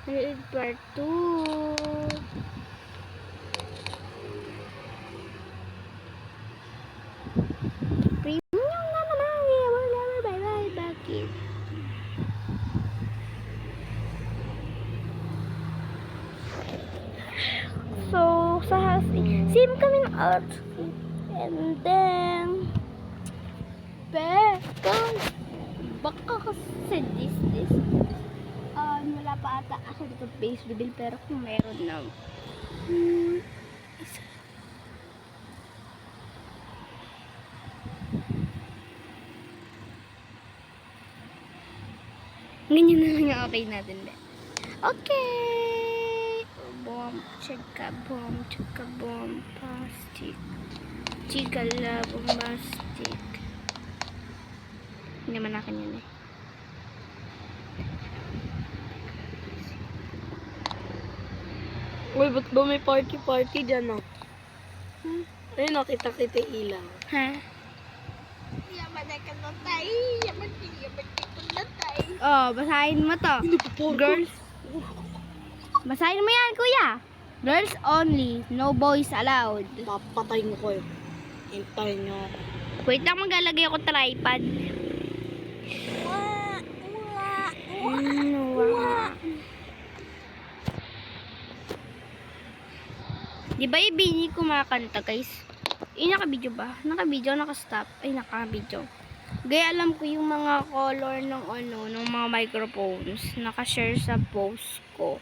Manood part 2. Premium na naman. Whatever, bye-bye. Bakit? So, same kami ng outfit. And then, baka kasi this. Wala pa ata ako dito base reveal, pero kung meron na. Isa. Ganyan na lang yung okay natin, be. Okay! Bomb, chika, bomb, plastic. Chika la, bombastic. Hindi naman akin yun eh. Uy, ba't ba may party dyan, no? Ayun, no, kita-kita ilaw. Ha? Yaman na ka na tayo. Yaman ka na tayo. Oh, basahin mo to. Girls. Basahin mo yan, kuya. Girls only. No boys allowed. Papatayin ko kayo. Hintayin nyo ako. Wait lang, maglalagay ako tripod. Di ba yung Bini kumakanta, guys? Naka-video ba? Naka-video, naka-stop. Ay, naka-video. Gaya alam ko yung mga color ng ng mga microphones. Naka-share sa post ko.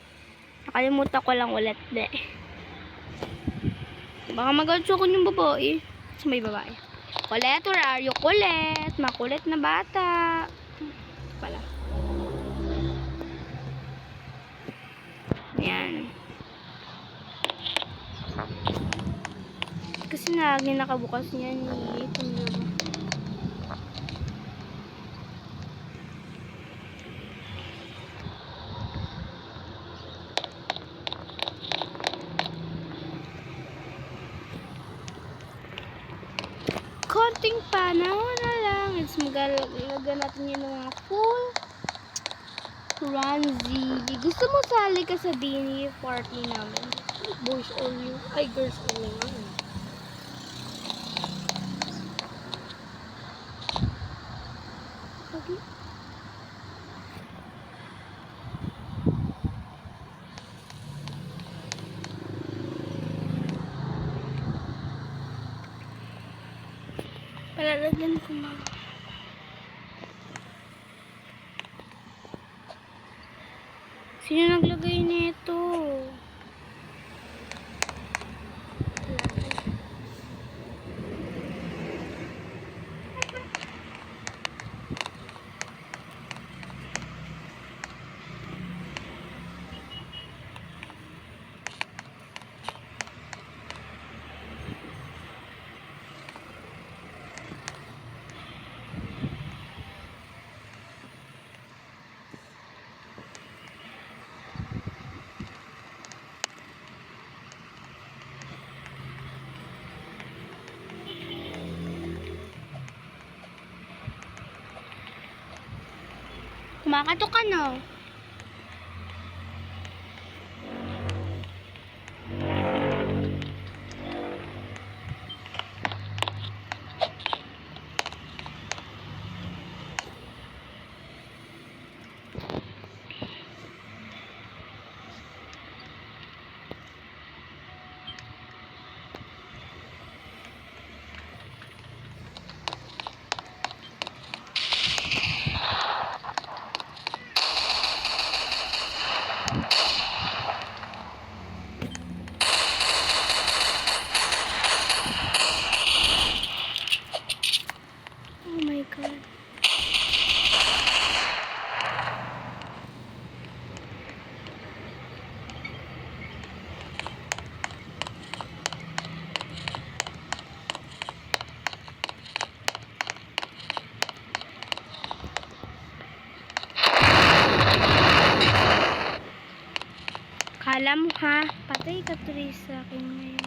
Nakalimutan ko lang ulit, de. Baka mag-also ko yung babae. Sa may babae. Kulit, where are you? Kulit. Makulit na bata. Pala. Ayan. Kasi lagi nakabukas niyan eh. Konting panahon na lang. It's magalagyan natin yun ng mga full Ranzi. Gusto mo sali ka sa Bini party namin? Boys only. Ay, girls only nga. Okay. Palalagyan ko mga. Sino naglagay nito? Kumakatok ka, no? Oh my God. Kala mo ha, patay ka tuloy sa akin ngayon.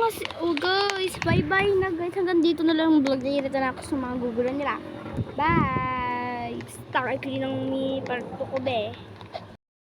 nga guys, bye-bye na guys. Hanggang dito na lang yung vlog na irita na ako sa mga gugulan nila. Bye! Star icon ng mi parto ko be.